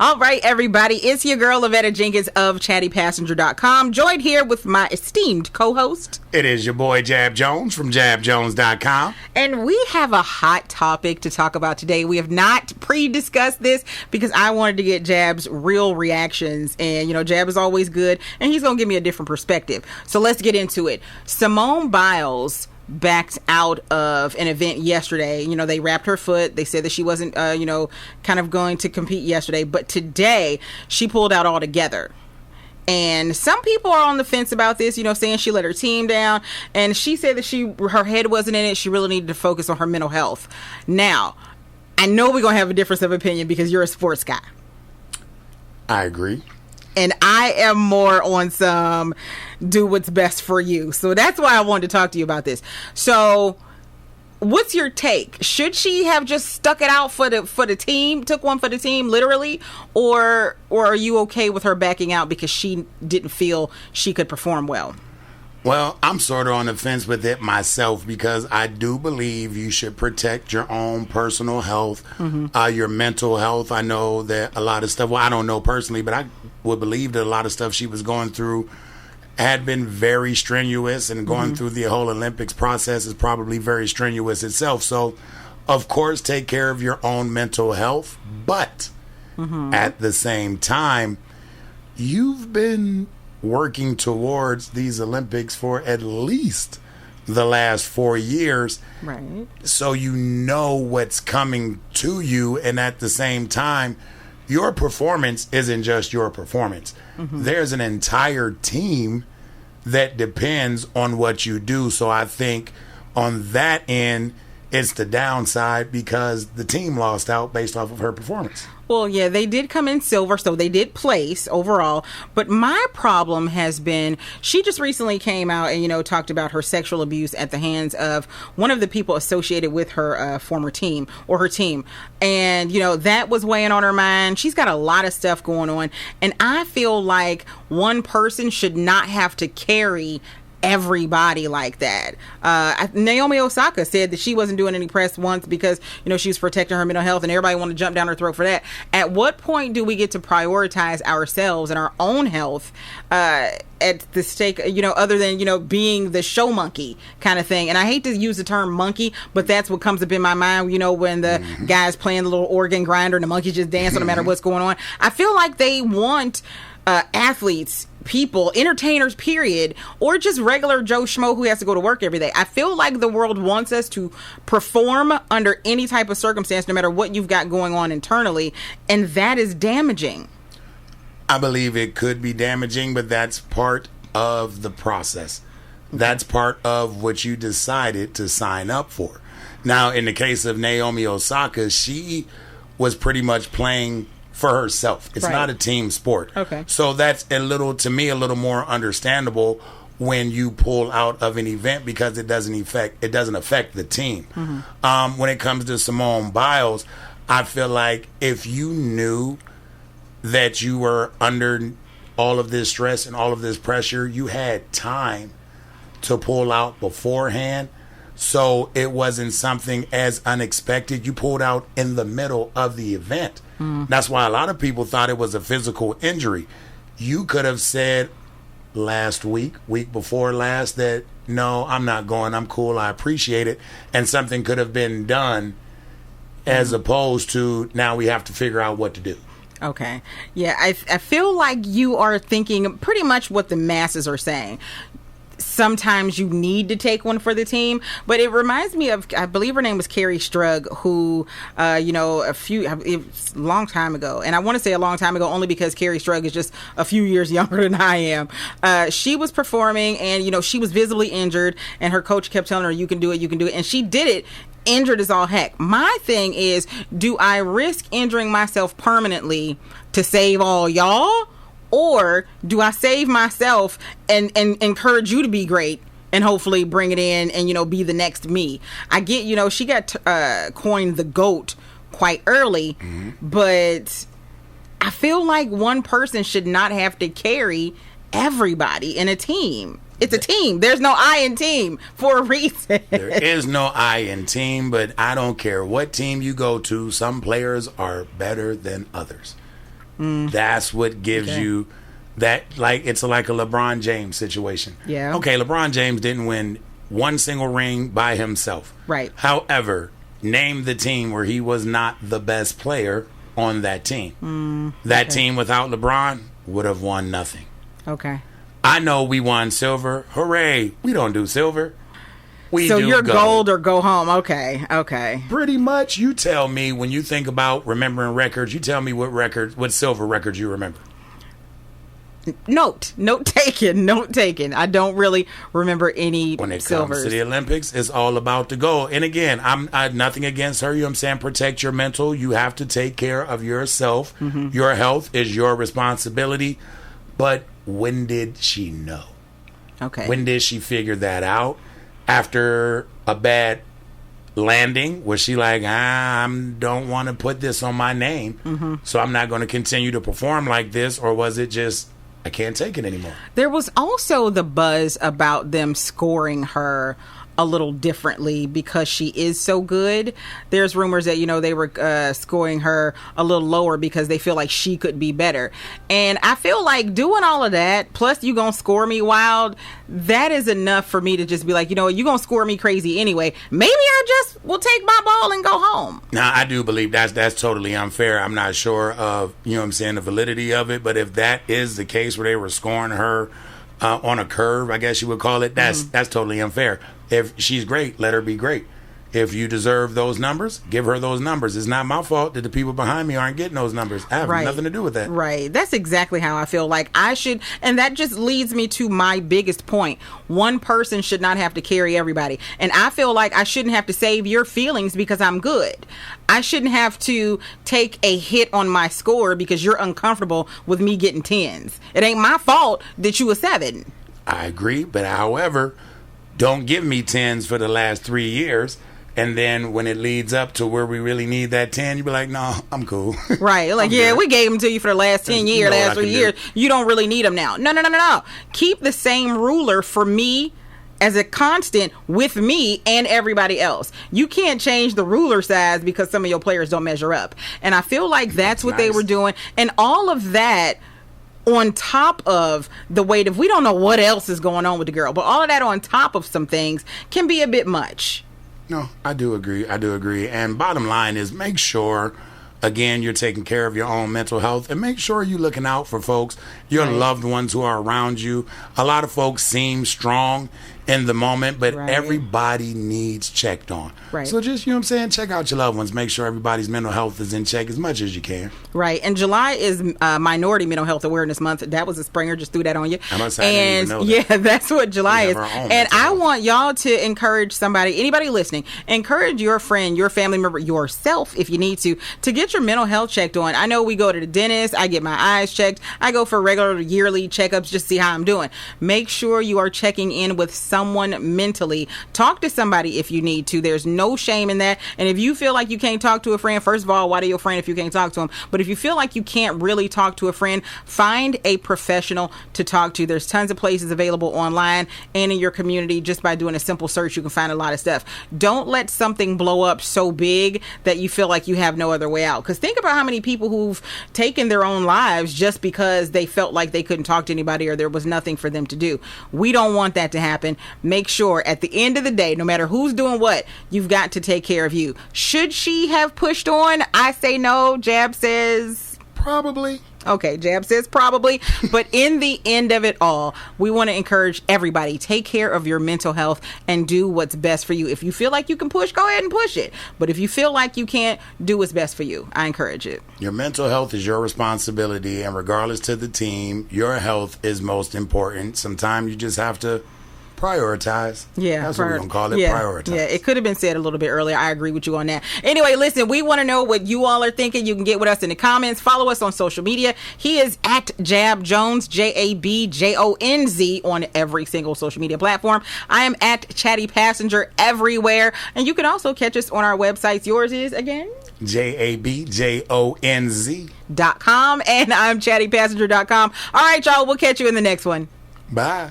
All right, everybody. It's your girl, Lavetta Jenkins of chattypassenger.com, joined here with my esteemed co-host. It is your boy, Jab Jonz from jabjones.com. And we have a hot topic to talk about today. We have not pre-discussed this because I wanted to get Jab's real reactions. And, Jab is always good, and he's going to give me a different perspective. So let's get into it. Simone Biles backed out of an event yesterday. They wrapped her foot. They said that she wasn't, kind of going to compete yesterday. But today, she pulled out altogether. And some people are on the fence about this, saying she let her team down. And she said that her head wasn't in it. She really needed to focus on her mental health. Now, I know we're going to have a difference of opinion because you're a sports guy. I agree. And I am more on some do what's best for you. So that's why I wanted to talk to you about this. So what's your take? Should she have just stuck it out for the team, took one for the team, literally? Or are you okay with her backing out because she didn't feel she could perform well? Well, I'm sort of on the fence with it myself because I do believe you should protect your own personal health, your mental health. I know that a lot of stuff, well, I don't know personally, but I would believe that a lot of stuff she was going through had been very strenuous, and going through the whole Olympics process is probably very strenuous itself. So, of course, take care of your own mental health, but at the same time, you've been working towards these Olympics for at least the last 4 years. Right. So you know what's coming to you, and at the same time, your performance isn't just your performance. There's an entire team that depends on what you do. So I think on that end, it's the downside because the team lost out based off of her performance. Well, yeah, they did come in silver, so they did place overall. But my problem has been she just recently came out and, talked about her sexual abuse at the hands of one of the people associated with her former team or her team. And, that was weighing on her mind. She's got a lot of stuff going on. And I feel like one person should not have to carry everybody like that. Naomi Osaka said that she wasn't doing any press once because she was protecting her mental health, and everybody wanted to jump down her throat for that. At what point do we get to prioritize ourselves and our own health at the stake, other than being the show monkey kind of thing? And I hate to use the term monkey, but that's what comes up in my mind, when the guy's playing the little organ grinder and the monkey just dance no matter what's going on. I feel like they want athletes, people, entertainers, period, or just regular Joe Schmo who has to go to work every day. I feel like the world wants us to perform under any type of circumstance, no matter what you've got going on internally, and that is damaging. I believe it could be damaging, but that's part of the process. That's part of what you decided to sign up for. Now, in the case of Naomi Osaka, she was pretty much playing for herself. It's not a team sport. Okay. So that's to me, a little more understandable when you pull out of an event because it doesn't affect the team. When it comes to Simone Biles, I feel like if you knew that you were under all of this stress and all of this pressure, you had time to pull out beforehand. So it wasn't something as unexpected. You pulled out in the middle of the event. That's why a lot of people thought it was a physical injury. You could have said week before last, that no, I'm not going, I'm cool, I appreciate it. And something could have been done as opposed to now we have to figure out what to do. Okay. Yeah, I feel like you are thinking pretty much what the masses are saying. Sometimes you need to take one for the team, but it reminds me of, I believe her name was Carrie Strug, who, a long time ago, and I want to say a long time ago only because Carrie Strug is just a few years younger than I am. She was performing, and she was visibly injured, and her coach kept telling her, "You can do it, you can do it," and she did it. Injured as all heck. My thing is, do I risk injuring myself permanently to save all y'all? Or do I save myself and encourage you to be great and hopefully bring it in and, be the next me? I get, she got coined the GOAT quite early, but I feel like one person should not have to carry everybody in a team. It's a team. There's no I in team for a reason. There is no I in team, but I don't care what team you go to. Some players are better than others. That's what gives you that, like, it's like a LeBron James situation. Yeah. Okay, LeBron James didn't win one single ring by himself. Right. However, name the team where he was not the best player on that team. That team without LeBron would have won nothing. Okay. I know we won silver. Hooray. We don't do silver. So you're gold or go home. Okay. Pretty much. You tell me, when you think about remembering records, you tell me what silver records you remember. Note taken. I don't really remember any when it silvers. Comes to the Olympics, it's all about the gold. And again, I'm nothing against her. You know what I'm saying? Protect your mental. You have to take care of yourself. Your health is your responsibility. But when did she know? Okay. When did she figure that out? After a bad landing, was she like, I don't want to put this on my name, so I'm not going to continue to perform like this? Or was it just, I can't take it anymore? There was also the buzz about them scoring her a little differently because she is so good. There's rumors that, they were scoring her a little lower because they feel like she could be better. And I feel like doing all of that, plus you gonna score me wild, that is enough for me to just be like, you gonna score me crazy anyway. Maybe I just will take my ball and go home. Now, I do believe that's totally unfair. I'm not sure of, the validity of it. But if that is the case where they were scoring her on a curve, I guess you would call it, that's totally unfair. If she's great, let her be great. If you deserve those numbers, give her those numbers. It's not my fault that the people behind me aren't getting those numbers. I have nothing to do with that. Right. That's exactly how I feel like I should. And that just leads me to my biggest point. One person should not have to carry everybody. And I feel like I shouldn't have to save your feelings because I'm good. I shouldn't have to take a hit on my score because you're uncomfortable with me getting 10s. It ain't my fault that you a 7. I agree. But however, don't give me 10s for the last 3 years. And then when it leads up to where we really need that 10, you be like, no, I'm cool. Right. Like, we gave them to you for the last 10 years, last 3 years. You don't really need them now. No. Keep the same ruler for me as a constant with me and everybody else. You can't change the ruler size because some of your players don't measure up. And I feel like that's what they were doing. And all of that on top of the weight of, we don't know what else is going on with the girl, but all of that on top of some things can be a bit much. No, I do agree. And bottom line is, make sure, again, you're taking care of your own mental health, and make sure you're looking out for folks, your loved ones who are around you. A lot of folks seem strong in the moment, but everybody needs checked on. Right. So just, check out your loved ones. Make sure everybody's mental health is in check as much as you can. Right. And July is Minority Mental Health Awareness Month. That was a Springer, just threw that on you. I didn't even know that. Yeah, that's what July is. And I want y'all to encourage anybody listening, encourage your friend, your family member, yourself, if you need to get your mental health checked on. I know we go to the dentist, I get my eyes checked, I go for regular yearly checkups just to see how I'm doing. Make sure you are checking in with someone mentally. Talk to somebody if you need to. There's no shame in that. And if you feel like you can't talk to a friend, first of all, why do your friend if you can't talk to them? But if you feel like you can't really talk to a friend, find a professional to talk to. There's tons of places available online and in your community. Just by doing a simple search, you can find a lot of stuff. Don't let something blow up so big that you feel like you have no other way out. Because think about how many people who've taken their own lives just because they felt like they couldn't talk to anybody or there was nothing for them to do. We don't want that to happen. Make sure at the end of the day, no matter who's doing what, you've got to take care of you. Should she have pushed on? I say no. Jab says probably. Okay, Jab says probably. But in the end of it all, we want to encourage everybody, take care of your mental health and do what's best for you. If you feel like you can push, go ahead and push it. But if you feel like you can't, do what's best for you. I encourage it. Your mental health is your responsibility, and regardless to the team, your health is most important. Sometimes you just have to prioritize. Yeah. That's what we're going to call it, prioritize. Yeah, it could have been said a little bit earlier. I agree with you on that. Anyway, listen, we want to know what you all are thinking. You can get with us in the comments. Follow us on social media. He is at Jab Jonz, JabJonz, on every single social media platform. I am at Chatty Passenger everywhere. And you can also catch us on our websites. Yours is, again? JabJonz.com. And I'm chattypassenger.com. All right, y'all, we'll catch you in the next one. Bye.